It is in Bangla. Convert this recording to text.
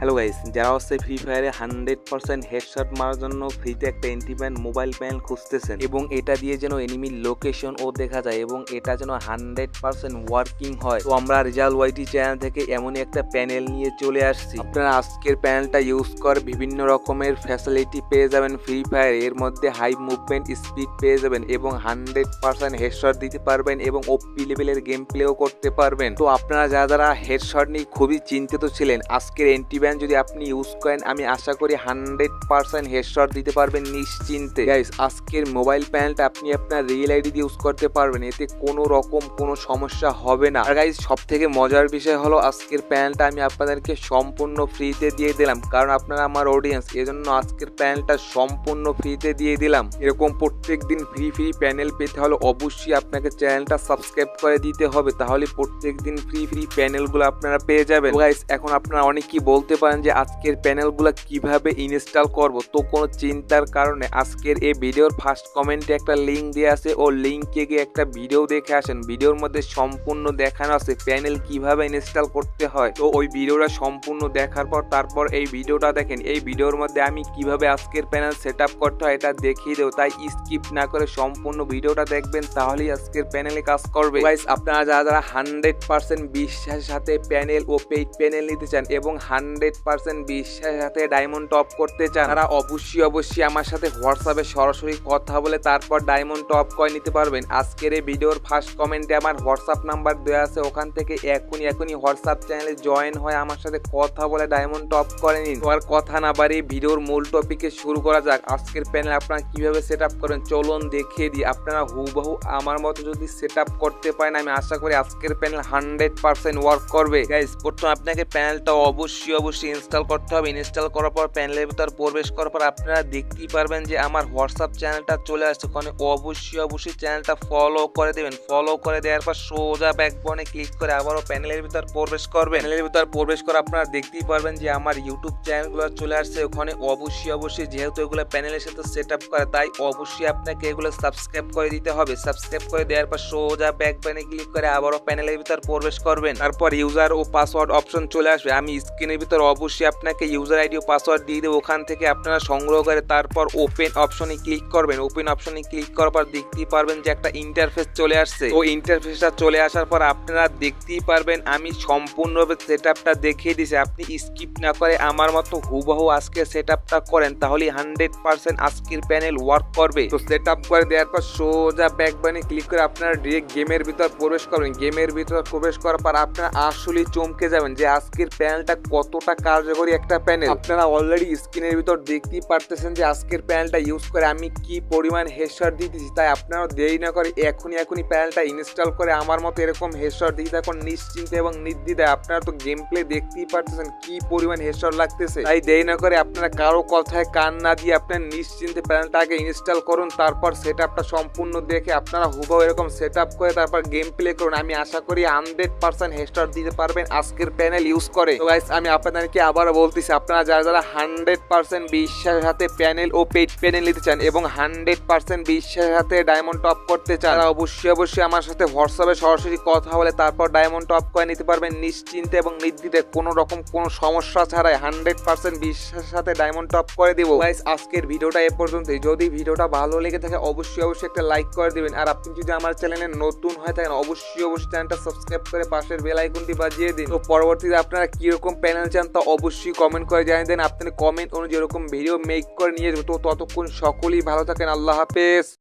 হ্যালো গাইস, যারা হচ্ছে ফ্রি ফায়ারে 100% হেডশট মারার জন্য ফ্রিতে একটা এন্টিব্যান্ড মোবাইল প্যানেল খুঁজতেছেন এবং এটা দিয়ে যেন এনিমির লোকেশন ও দেখা যায় এবং এটা যেন 100% ওয়ার্কিং হয়, তো আমরা রেজাল্ট ওয়াইটি চ্যানেল থেকে এমনই একটা প্যানেল নিয়ে চলে আসছি। আপনারা আজকের প্যানেলটা ইউজ করে বিভিন্ন রকমের ফ্যাসিলিটি পেয়ে যাবেন ফ্রি ফায়ার। এর মধ্যে হাই মুভমেন্ট স্পিড পেয়ে যাবেন এবং 100% হেডশট দিতে পারবেন এবং ওপি লেভেলের গেম প্লেও করতে পারবেন। তো আপনারা যারা হেডশট নিয়ে খুবই চিন্তিত ছিলেন, আজকের এন্টিব্যান্ড যদি আপনি ইউজ করেন আমি আশা করি 100% হেডশট দিতে পারবেন নিশ্চিন্তে। গাইস, আজকের মোবাইল প্যানেলটা আপনি আপনার রিয়েল আইডি দিয়ে ইউজ করতে পারবেন, এতে কোনো রকম কোনো সমস্যা হবে না। আর গাইস, সব থেকে মজার বিষয় হলো আজকের প্যানেলটা আমি আপনাদেরকে সম্পূর্ণ ফ্রিতে দিয়ে দিলাম, কারণ আপনারা আমার অডিয়েন্স, এজন্য আজকের প্যানেলটা সম্পূর্ণ ফ্রিতে দিয়ে দিলাম। এরকম প্রত্যেকদিন ফ্রি প্যানেল পেতে হলে অবশ্যই আপনাকে চ্যানেলটা সাবস্ক্রাইব করে দিতে হবে, তাহলে প্রত্যেকদিন ফ্রি প্যানেলগুলো আপনারা পেয়ে যাবেন। গাইস, এখন আপনারা অনেকেই বলতে পারেন যে আজকের প্যানেলগুলো কিভাবে ইনস্টল করব, তো কোনো চিন্তার কারণে আজকের এই ভিডিওর ফার্স্ট কমেন্টে একটা লিঙ্ক দেওয়া আছে, ও লিঙ্কে গিয়ে একটা ভিডিও দেখে আসেন। ভিডিওর মধ্যে সম্পূর্ণ দেখানো আছে প্যানেল কিভাবে ইনস্টল করতে হয়। তো ওই ভিডিওটা সম্পূর্ণ দেখার পর তারপর এই ভিডিওটা দেখেন। এই ভিডিওর মধ্যে আমি কিভাবে আজকের প্যানেল সেট আপ করতে হয় এটা দেখিয়ে দেবো, তাই স্কিপ না করে সম্পূর্ণ ভিডিওটা দেখবেন, তাহলেই আজকের প্যানেলে কাজ করবে। গাইস, আপনারা যারা 100% বিশ্বাসের সাথে প্যানেল ও পেইড প্যানেল নিতে চান এবং 100% বিশ্বাসের সাথে ডায়মন্ড টপ করতে চান, তারা অবশ্যই আমার সাথে হোয়াটসঅ্যাপে সরাসরি কথা বলে তারপর ডায়মন্ড টপ করে নিতে পারবেন। আজকের এই ভিডিওর ফার্স্ট কমেন্টে আমার হোয়াটসঅ্যাপ নাম্বার দেওয়া আছে, ওখান থেকে এখনই হোয়াটসঅ্যাপ চ্যানেলে জয়েন হয়ে আমার সাথে কথা বলে ডায়মন্ড টপ করে নিন। তো আর কথা না বাড়িয়ে ভিডিওর মূল টপিকে শুরু করা যাক। আজকের প্যানেল আপনারা কিভাবে সেট আপ করবেন চলুন দেখিয়ে দিই। আপনারা হুবহু আমার মতো যদি সেট আপ করতে পারেন আমি আশা করি আজকের প্যানেল 100% ওয়ার্ক করবে। গাইস, প্রথমে আপনাকে প্যানেলটা অবশ্যই ইনস্টল করতে হবে। ইনস্টল করার পর প্যানেলের ভিতর প্রবেশ করার পর আপনারা দেখতেই পারবেন যে আমার হোয়াটসঅ্যাপ চ্যানেলটা চলে আসছে। ওখানে অবশ্যই চ্যানেলটা ফলো করে দেবেন। ফলো করে দেওয়ার পর সোজা ব্যাক বাটনে ক্লিক করে আবারও প্যানেলের ভিতর প্রবেশ করবেন। প্যানেলের ভিতর প্রবেশ করে আপনারা দেখতেই পারবেন যে আমার ইউটিউব চ্যানেলগুলো চলে আসছে। ওখানে অবশ্যই যেহেতু এগুলো প্যানেলের সাথে সেট আপ করে, তাই অবশ্যই আপনাকে এগুলো সাবস্ক্রাইব করে দিতে হবে। সাবস্ক্রাইব করে দেওয়ার পর সোজা ব্যাক বাটনে ক্লিক করে আবারও প্যানেলের ভিতর প্রবেশ করবেন। তারপর ইউজার ও পাসওয়ার্ড অপশন চলে আসবে। আমি স্ক্রিনের ভিতর অবশ্যই আপনাকে ইউজার আইডি ও পাসওয়ার্ড দিয়ে দেবো, ওখান থেকে আপনারা সংগ্রহ করে তারপর ওপেন অপশনে ক্লিক করবেন। ওপেন অপশনে ক্লিক করার পর দেখতেই পারবেন যে একটা ইন্টারফেস চলে আসছে। তো ইন্টারফেসটা চলে আসার পর আপনারা দেখতেই পারবেন আমি সম্পূর্ণভাবে সেট আপটা দেখিয়ে দিয়েছি। আপনি স্কিপ না করে আমার মতো হুবহু আজকে সেট আপটা করেন, তাহলে 100% আজকের প্যানেল ওয়ার্ক করবে। তো সেট আপ করে দেওয়ার পর সোজা ব্যাক বাটনে ক্লিক করে আপনারা ডিরেক্ট গেমের ভিতর প্রবেশ করবেন। গেমের ভিতর প্রবেশ করার পর আপনারা আসলেই চমকে যাবেন যে আজকের প্যানেলটা কতটা কার্যকরী একটা প্যানেল। আপনারা অলরেডি স্ক্রিনের ভিতর দেখতেই পারতেছেন যে আজকের প্যানেলটা ইউজ করে আমি কি পরিমাণ হেডশট দিতেছি। তাই আপনারা দেরি না করে এখনই প্যানেলটা ইনস্টল করে আমার মতো এরকম হেডশট দিতে থাকুন নিশ্চিন্তে এবং নির্দ্বিধায়। আপনারা তো গেম প্লে দেখতেই পারতেছেন কি পরিমাণ হেডশট লাগতেছে, তাই দেরি না করে আপনারা কারো কথায় কান না দিয়ে আপনার নিশ্চিন্তে প্যানেলটা আগে ইনস্টল করুন। তারপর সেট আপটা সম্পূর্ণ দেখে আপনারা হুবহু এরকম সেট আপ করে তারপর গেম প্লে করুন। আমি আশা করি 100% হেডশট দিতে পারবেন আজকের প্যানেল ইউজ করে। তো গাইস, আমি আপনাদেরকে আবারও বলতেছি, আপনারা যারা 100% বিশ্বাসের সাথে প্যানেল ও পেইড প্যানেল নিতে চান এবং 100% বিশ্বাসের সাথে ডায়মন্ড টপ করতে চান, তারা অবশ্যই আমার সাথে হোয়াটসঅ্যাপে সরাসরি কথা বলে তারপর ডায়মন্ড টপ করে নিতে পারবেন নিশ্চিন্তে এবং নির্দ্বিধায়, কোনো রকম কোনো সমস্যা ছাড়াই 100% বিশ্বাসের সাথে ডায়মন্ড টপ করে দিব। গাইস, আজকের ভিডিওটা এ পর্যন্তই। যদি ভিডিওটা ভালো লেগে থাকে অবশ্যই একটা লাইক করে দিবেন। আর আপনি যদি আমার চ্যানেলে নতুন হয়ে থাকেন অবশ্যই চ্যানেলটা সাবস্ক্রাইব করে পাশের বেল আইকনটি বাজিয়ে দিন। তো পরবর্তীতে আপনারা কিরকম প্যানেল চান তা অবশ্যই কমেন্ট করে জানিয়ে দেন। আপনার কমেন্ট অনুযায়ী এরকম ভিডিও মেক করে নিয়ে যাবো। তো ততক্ষণ সকলেই ভালো থাকেন। আল্লাহ হাফেজ।